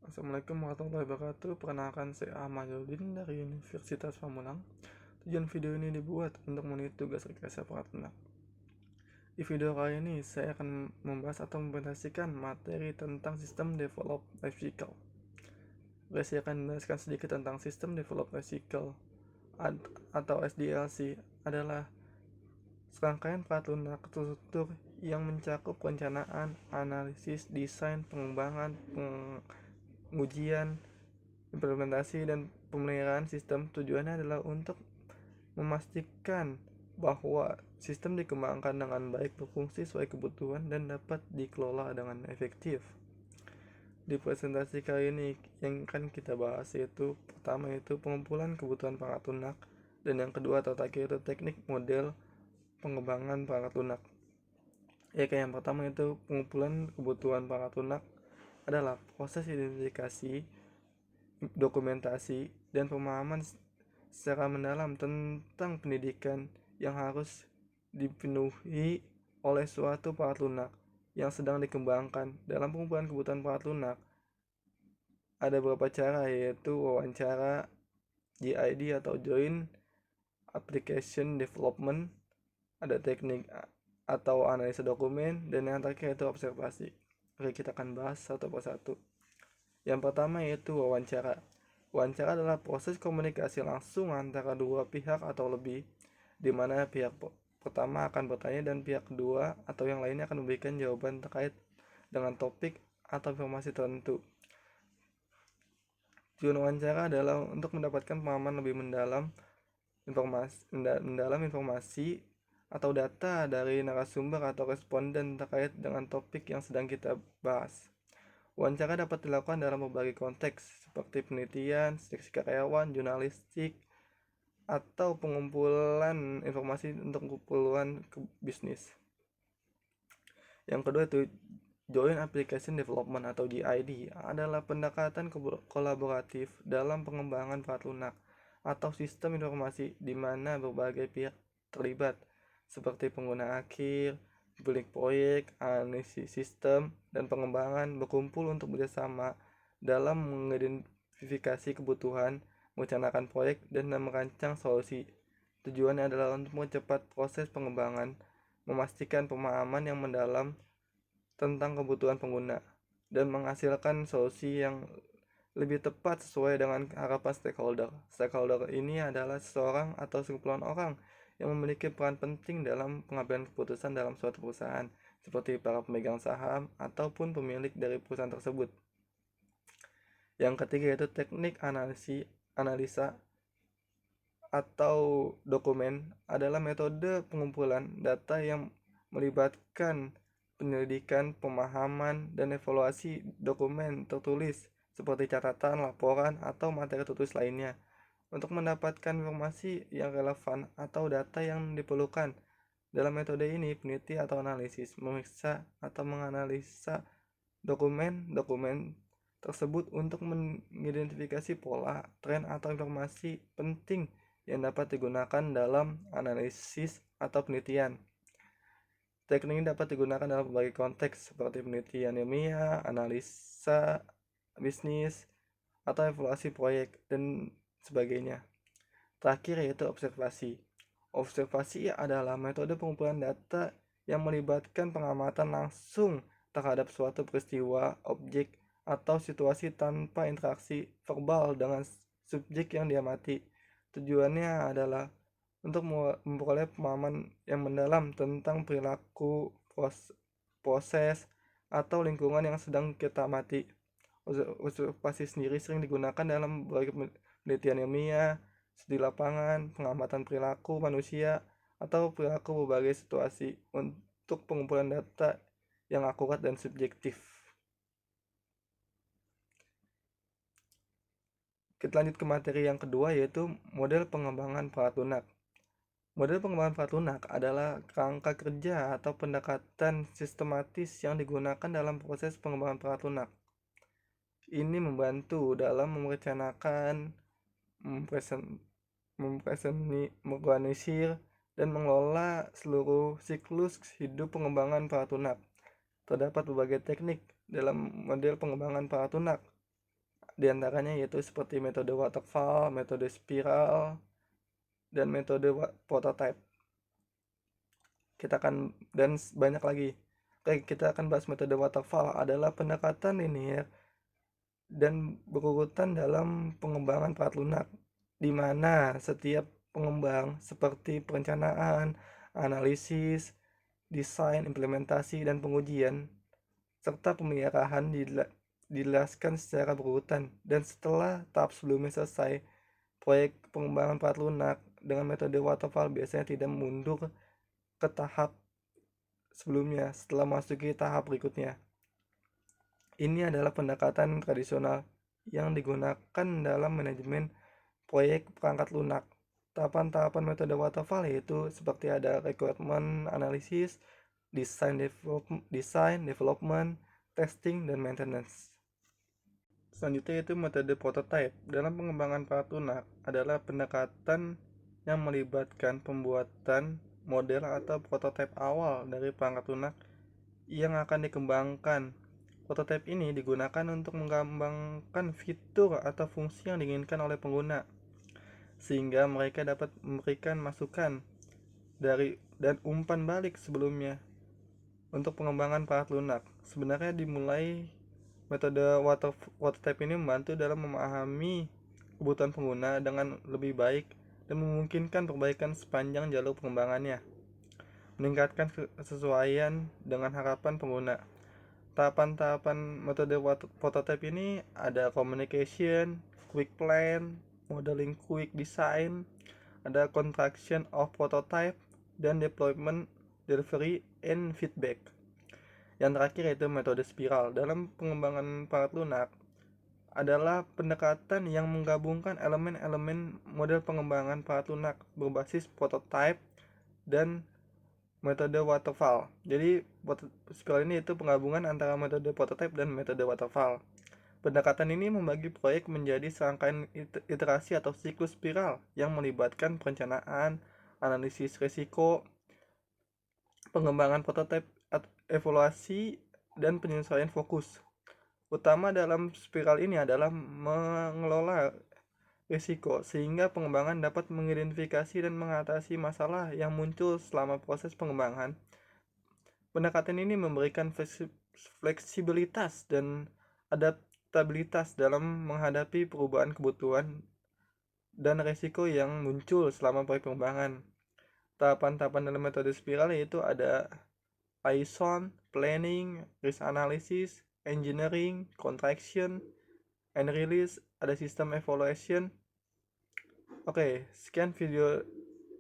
Assalamualaikum warahmatullahi wabarakatuh. Perkenalkan saya Ahmad Yudin dari Universitas Pamulang. Tujuan video ini dibuat untuk memenuhi tugas rekayasa perangkat lunak. Di video kali ini saya akan membahas atau mempresentasikan materi tentang System Developed Life Cycle. Saya akan menjelaskan sedikit tentang System Developed Life Cycle atau SDLC adalah serangkaian perangkat lunak terstruktur yang mencakup perencanaan, analisis, desain, pengembangan, pengujian, implementasi, dan pemeliharaan sistem. Tujuannya adalah untuk memastikan bahwa sistem dikembangkan dengan baik, berfungsi sesuai kebutuhan, dan dapat dikelola dengan efektif. Di presentasi kali ini yang akan kita bahas yaitu pertama yaitu pengumpulan kebutuhan perangkat lunak, dan yang kedua atau terakhir itu teknik model pengembangan perangkat lunak. Yang pertama itu pengumpulan kebutuhan perangkat lunak adalah proses identifikasi, dokumentasi, dan pemahaman secara mendalam tentang pendidikan yang harus dipenuhi oleh suatu perangkat lunak yang sedang dikembangkan. Dalam pengumpulan kebutuhan perangkat lunak ada beberapa cara, yaitu wawancara, JID atau Joint Application Development, ada teknik atau analisa dokumen, dan yang terakhir itu observasi. Oke, kita akan bahas satu persatu. Yang pertama yaitu wawancara. Wawancara adalah proses komunikasi langsung antara dua pihak atau lebih, di mana pihak pertama akan bertanya dan pihak kedua atau yang lainnya akan memberikan jawaban terkait dengan topik atau informasi tertentu. Tujuan wawancara adalah untuk mendapatkan pemahaman lebih mendalam informasi atau data dari narasumber atau responden terkait dengan topik yang sedang kita bahas. Wawancara dapat dilakukan dalam berbagai konteks, seperti penelitian, seleksi karyawan, jurnalistik, atau pengumpulan informasi untuk keperluan bisnis. Yang kedua itu Joint Application Development atau JID adalah pendekatan kolaboratif dalam pengembangan perangkat lunak atau sistem informasi di mana berbagai pihak terlibat, seperti pengguna akhir, pemilik proyek, analisis sistem, dan pengembangan berkumpul untuk bekerjasama dalam mengidentifikasi kebutuhan, merencanakan proyek, dan merancang solusi. Tujuannya adalah untuk mempercepat proses pengembangan, memastikan pemahaman yang mendalam tentang kebutuhan pengguna, dan menghasilkan solusi yang lebih tepat sesuai dengan harapan stakeholder. Stakeholder ini adalah seseorang atau sekumpulan orang yang memiliki peran penting dalam pengambilan keputusan dalam suatu perusahaan, seperti para pemegang saham ataupun pemilik dari perusahaan tersebut. Yang ketiga yaitu teknik analisa atau dokumen adalah metode pengumpulan data yang melibatkan penyelidikan, pemahaman, dan evaluasi dokumen tertulis seperti catatan, laporan, atau materi tertulis lainnya untuk mendapatkan informasi yang relevan atau data yang diperlukan. Dalam metode ini, peneliti atau analisis memeriksa atau menganalisa dokumen tersebut untuk mengidentifikasi pola, tren, atau informasi penting yang dapat digunakan dalam analisis atau penelitian. Teknik ini dapat digunakan dalam berbagai konteks seperti penelitian ilmiah, analisa bisnis, atau evaluasi proyek, dan sebagainya. Terakhir yaitu observasi. Observasi adalah metode pengumpulan data yang melibatkan pengamatan langsung terhadap suatu peristiwa, objek, atau situasi tanpa interaksi verbal dengan subjek yang diamati. Tujuannya adalah untuk memperoleh pemahaman yang mendalam tentang perilaku, proses, atau lingkungan yang sedang kita amati. Observasi sendiri sering digunakan dalam berbagai penelitian ilmiah, studi lapangan, pengamatan perilaku manusia, atau perilaku berbagai situasi untuk pengumpulan data yang akurat dan subjektif. Kita lanjut ke materi yang kedua yaitu model pengembangan perangkat lunak. Model pengembangan perangkat lunak adalah kerangka kerja atau pendekatan sistematis yang digunakan dalam proses pengembangan perangkat lunak. Ini membantu dalam merencanakan, mengorganisir, dan mengelola seluruh siklus hidup pengembangan perangkat lunak. Terdapat berbagai teknik dalam model pengembangan perangkat lunak, Di antaranya yaitu seperti metode waterfall, metode spiral, dan metode prototype. Dan banyak lagi. Oke, kita akan bahas metode waterfall adalah pendekatan linear dan berurutan dalam pengembangan perangkat lunak, di mana setiap pengembang seperti perencanaan, analisis, desain, implementasi, dan pengujian, serta pemeliharaan dijelaskan secara berurutan. Dan setelah tahap sebelumnya selesai, proyek pengembangan perangkat lunak dengan metode waterfall biasanya tidak mundur ke tahap sebelumnya setelah memasuki tahap berikutnya. Ini adalah pendekatan tradisional yang digunakan dalam manajemen proyek perangkat lunak. Tahapan-tahapan metode waterfall yaitu seperti ada requirement analysis, design, development, testing, dan maintenance. Selanjutnya itu metode prototype. Dalam pengembangan perangkat lunak adalah pendekatan yang melibatkan pembuatan model atau prototipe awal dari perangkat lunak yang akan dikembangkan. Prototipe ini digunakan untuk mengembangkan fitur atau fungsi yang diinginkan oleh pengguna, sehingga mereka dapat memberikan masukan dan umpan balik sebelumnya. Untuk pengembangan perangkat lunak, sebenarnya dimulai metode prototype ini membantu dalam memahami kebutuhan pengguna dengan lebih baik dan memungkinkan perbaikan sepanjang jalur pengembangannya, meningkatkan kesesuaian dengan harapan pengguna. Tahapan-tahapan metode prototype ini ada communication, quick plan, modeling quick design, ada construction of prototype, dan deployment, delivery, and feedback. Yang terakhir yaitu metode spiral. Dalam pengembangan perangkat lunak adalah pendekatan yang menggabungkan elemen-elemen model pengembangan perangkat lunak berbasis prototype dan metode waterfall. Jadi spiral ini itu penggabungan antara metode prototype dan metode waterfall. Pendekatan ini membagi proyek menjadi serangkaian iterasi atau siklus spiral yang melibatkan perencanaan, analisis risiko, pengembangan prototipe, evaluasi, dan penyesuaian fokus. Utama dalam spiral ini adalah mengelola risiko sehingga pengembangan dapat mengidentifikasi dan mengatasi masalah yang muncul selama proses pengembangan. Pendekatan ini memberikan fleksibilitas dan adaptabilitas dalam menghadapi perubahan kebutuhan dan risiko yang muncul selama proyek pengembangan. Tahapan-tahapan dalam metode spiral yaitu ada Python, planning, risk analysis, engineering, contraction, and release, ada sistem evaluation. Oke, sekian video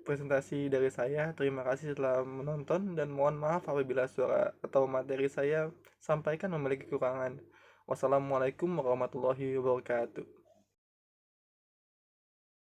presentasi dari saya. Terima kasih telah menonton dan mohon maaf apabila suara atau materi saya sampaikan memiliki kekurangan. Wassalamualaikum warahmatullahi wabarakatuh.